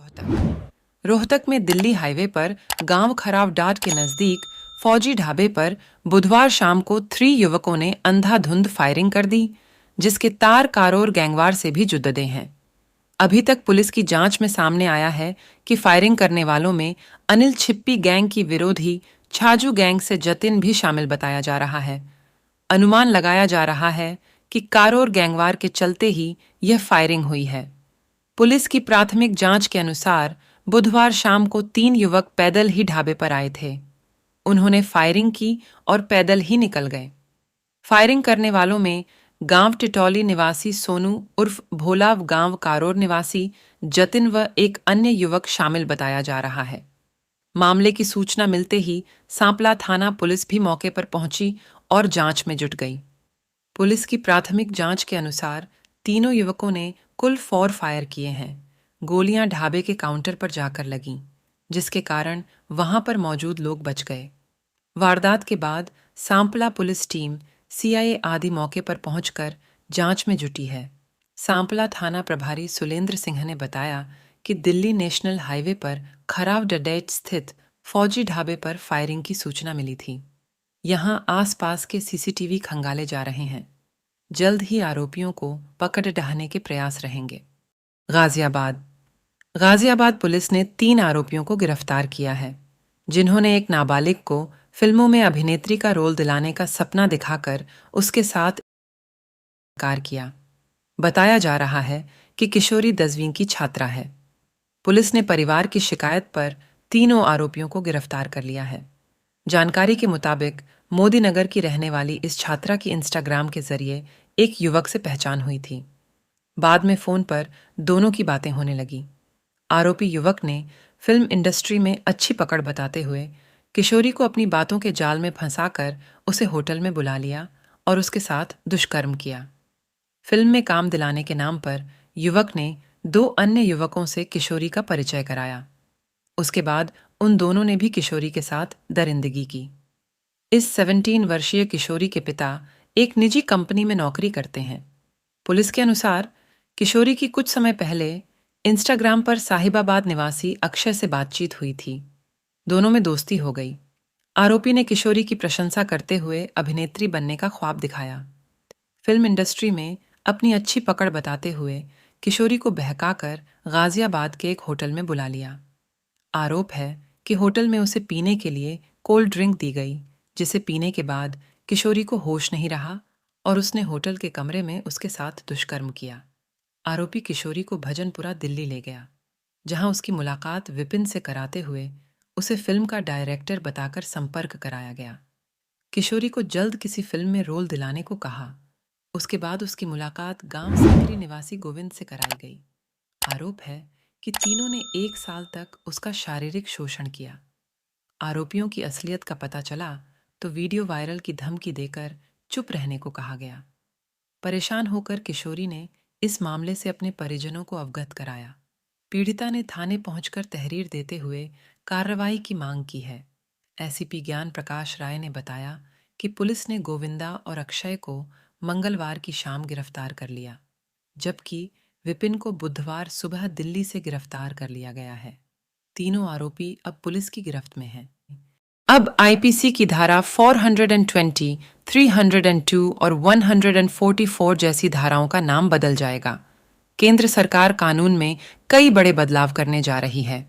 रोहतक में दिल्ली हाईवे पर गांव खराव डाट के नजदीक फौजी ढाबे पर बुधवार शाम को 3 युवकों ने अंधाधुंध फायरिंग कर दी, जिसके तार कारोर गैंगवार से भी जुड़े हैं। अभी तक पुलिस की जांच में सामने आया है कि फायरिंग करने वालों में अनिल छिप्पी गैंग की विरोधी छाजू गैंग से जतिन भी शामिल बताया जा रहा है। अनुमान लगाया जा रहा है कि कारोर गैंगवार के चलते ही यह फायरिंग हुई है। पुलिस की प्राथमिक जांच के अनुसार बुधवार शाम को 3 युवक पैदल ही ढाबे पर आए थे। उन्होंने फायरिंग की और पैदल ही निकल गए। फायरिंग करने वालों में गांव टिटौली निवासी सोनू उर्फ भोला, गांव कारोर निवासी जतिन व एक अन्य युवक शामिल बताया जा रहा है। मामले की सूचना मिलते ही सांपला थाना पुलिस भी मौके पर पहुंची और जांच में जुट गई। पुलिस की प्राथमिक जांच के अनुसार तीनों युवकों ने कुल 4 फायर किए हैं। गोलियां ढाबे के काउंटर पर जाकर लगीं, जिसके कारण वहां पर मौजूद लोग बच गए। वारदात के बाद सांपला पुलिस टीम, सीआईए आदि मौके पर पहुंचकर जांच में जुटी है। सांपला थाना प्रभारी सुलेंद्र सिंह ने बताया कि दिल्ली नेशनल हाईवे पर खराव डडेट स्थित फौजी ढाबे पर फायरिंग की सूचना मिली थी। यहां आसपास के सीसीटीवी खंगाले जा रहे हैं। जल्द ही आरोपियों को पकड़ ढाने के प्रयास रहेंगे। गाजियाबाद पुलिस ने 3 आरोपियों को गिरफ्तार किया है, जिन्होंने एक नाबालिग को फिल्मों में अभिनेत्री का रोल दिलाने का सपना दिखाकर उसके साथ कार किया। बताया जा रहा है कि किशोरी 10वीं की छात्रा है। पुलिस ने परिवार की शिकायत पर तीनों आरोपियों को गिरफ्तार कर लिया है। जानकारी के मुताबिक मोदी नगर की रहने वाली इस छात्रा की इंस्टाग्राम के जरिए एक युवक से पहचान हुई थी। बाद में फोन पर दोनों की बातें होने लगी। आरोपी युवक ने फिल्म इंडस्ट्री में अच्छी पकड़ बताते हुए किशोरी को अपनी बातों के जाल में फंसाकर उसे होटल में बुला लिया और उसके साथ दुष्कर्म किया। फिल्म में काम दिलाने के नाम पर युवक ने 2 अन्य युवकों से किशोरी का परिचय कराया। उसके बाद उन दोनों ने भी किशोरी के साथ दरिंदगी की। इस 17 वर्षीय किशोरी के पिता एक निजी कंपनी में नौकरी करते हैं। पुलिस के अनुसार किशोरी की कुछ समय पहले इंस्टाग्राम पर साहिबाबाद निवासी अक्षय से बातचीत हुई थी। दोनों में दोस्ती हो गई। आरोपी ने किशोरी की प्रशंसा करते हुए अभिनेत्री बनने का ख्वाब दिखाया। फिल्म इंडस्ट्री में अपनी अच्छी पकड़ बताते हुए किशोरी को बहकाकर गाजियाबाद के एक होटल में बुला लिया। आरोप है कि होटल में उसे पीने के लिए कोल्ड ड्रिंक दी गई, जिसे पीने के बाद किशोरी को होश नहीं रहा और उसने होटल के कमरे में उसके साथ दुष्कर्म किया। आरोपी किशोरी को भजनपुरा दिल्ली ले गया, जहां उसकी मुलाकात विपिन से कराते हुए उसे फिल्म का डायरेक्टर बताकर संपर्क कराया गया। किशोरी को जल्द किसी फिल्म में रोल दिलाने को कहा। उसके बाद उसकी मुलाकात गांव सिकरी निवासी गोविंद से कराई गई। आरोप है कि तीनों ने 1 साल तक उसका शारीरिक शोषण किया। आरोपियों की असलियत का पता चला तो वीडियो वायरल की धमकी देकर चुप रहने को कहा गया। परेशान होकर किशोरी ने इस मामले से अपने परिजनों को अवगत कराया। पीड़िता ने थाने पहुंचकर तहरीर देते हुए कार्रवाई की मांग की है। एसीपी ज्ञान प्रकाश राय ने बताया कि पुलिस ने गोविंदा और अक्षय को मंगलवार की शाम गिरफ्तार कर लिया, जबकि विपिन को बुधवार सुबह दिल्ली से गिरफ्तार कर लिया गया है। तीनों आरोपी अब पुलिस की गिरफ्त में हैं। अब आईपीसी की धारा 420, 302 और 144 जैसी धाराओं का नाम बदल जाएगा। केंद्र सरकार कानून में कई बड़े बदलाव करने जा रही है।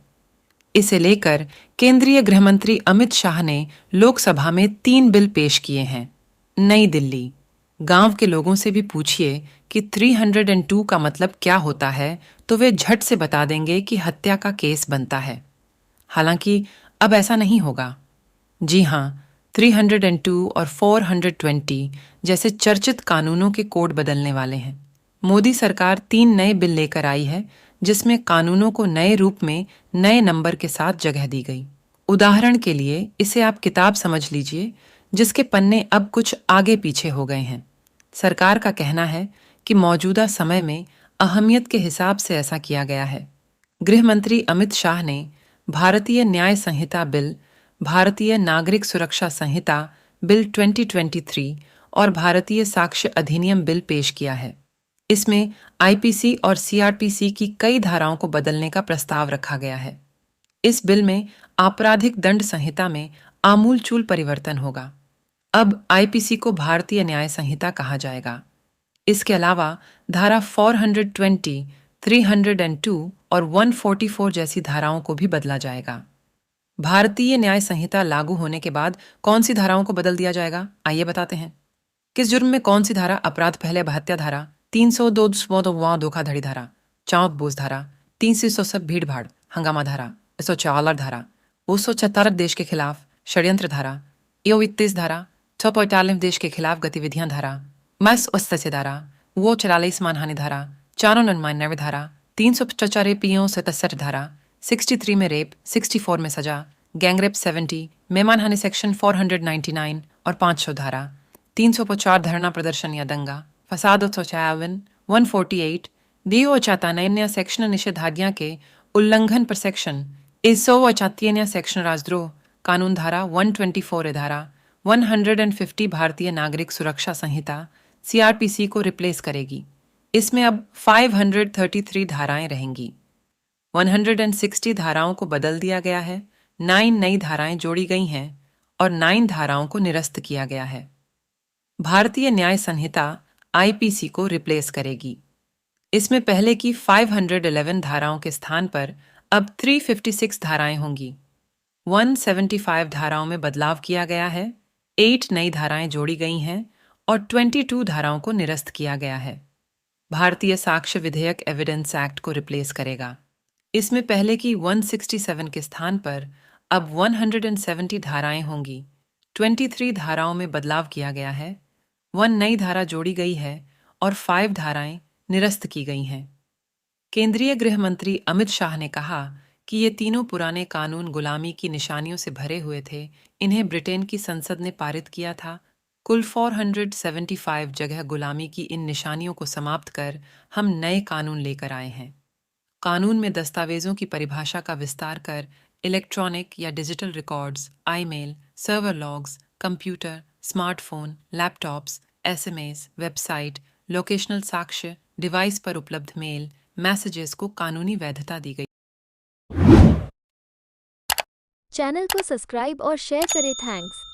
इसे लेकर केंद्रीय गृह मंत्री अमित शाह ने लोकसभा में 3 बिल पेश किए हैं। नई दिल्ली, गांव के लोगों से भी पूछिए कि 302 का मतलब क्या होता है तो वे झट से बता देंगे कि हत्या का केस बनता है। हालांकि अब ऐसा नहीं होगा। जी हां, 302 और 420 जैसे चर्चित कानूनों के कोड बदलने वाले हैं। मोदी सरकार 3 नए बिल लेकर आई है, जिसमें कानूनों को नए रूप में नए नंबर के साथ जगह दी गई। उदाहरण के लिए इसे आप किताब समझ लीजिए, जिसके पन्ने अब कुछ आगे पीछे हो गए हैं। सरकार का कहना है कि मौजूदा समय में अहमियत के हिसाब से ऐसा किया गया है। गृह मंत्री अमित शाह ने भारतीय न्याय संहिता बिल, भारतीय नागरिक सुरक्षा संहिता बिल 2023 और भारतीय साक्ष्य अधिनियम बिल पेश किया है। इसमें आईपीसी और सीआरपीसी की कई धाराओं को बदलने का प्रस्ताव रखा गया है। इस बिल में आपराधिक दंड संहिता में आमूलचूल परिवर्तन होगा। अब आईपीसी को भारतीय न्याय संहिता कहा जाएगा। इसके अलावा धारा 420, 302 और 144 जैसी धाराओं को भी बदला जाएगा। भारतीय न्याय संहिता लागू होने के बाद कौन सी धाराओं को बदल दिया जाएगा, आइए बताते हैं। किस जुर्म में कौन सी धारा अपराध पहले हत्या धारा, 302 धोखाधड़ी धारा, चाँप बोझ धारा, 300 भीड़ भाड़ हंगामा धारा, 144 धारा, 276 देश के खिलाफ षड्यंत्र धारा, 31 धारा, 645 देश के खिलाफ गतिविधियां धारा, मस से धारा, वो 44 मानहानि धारा, 499 धारा, 375 पीओ 67 धारा, 63 में रेप, 64 में सजा, गैंगरेप 70 में मानहानि सेक्शन 499 और 500 धारा, 350 धरना प्रदर्शन या दंगा, फसाद 156, 148 दियो चातानैन्य सेक्शन निषेधाज्ञा के उल्लंघन पर सेक्शन 154 सेक्शन राजद्रोह कानून धारा 124 धारा 150 भारतीय नागरिक सुरक्षा संहिता सीआरपीसी को रिप्लेस करेगी। इसमें अब 533 धाराएं रहेंगी। 160 धाराओं को बदल दिया गया है, 9 नई धाराएं जोड़ी गई हैं और 9 धाराओं को निरस्त किया गया है। भारतीय न्याय संहिता आईपीसी को रिप्लेस करेगी। इसमें पहले की 511 धाराओं के स्थान पर अब 356 धाराएं होंगी। 175 धाराओं में बदलाव किया गया है, 8 नई धाराएं जोड़ी गई हैं और 22 धाराओं को निरस्त किया गया है। भारतीय साक्ष्य विधेयक एविडेंस एक्ट को रिप्लेस करेगा। इसमें पहले की 167 के स्थान पर अब 170 धाराएं होंगी। 23 धाराओं में बदलाव किया गया है, 1 नई धारा जोड़ी गई है और 5 धाराएं निरस्त की गई हैं। केंद्रीय गृह मंत्री अमित शाह ने कहा कि ये तीनों पुराने कानून गुलामी की निशानियों से भरे हुए थे। इन्हें ब्रिटेन की संसद ने पारित किया था। कुल 475 जगह गुलामी की इन निशानियों को समाप्त कर हम नए कानून लेकर आए हैं। कानून में दस्तावेजों की परिभाषा का विस्तार कर इलेक्ट्रॉनिक या digital records, email, server logs, computer, smartphone, laptops, SMS, website, locational साक्ष्य, डिवाइस पर उपलब्ध मेल, मैसेजेस को कानूनी वैधता दी गई। चैनल को सब्सक्राइब और शेयर करें। थैंक्स।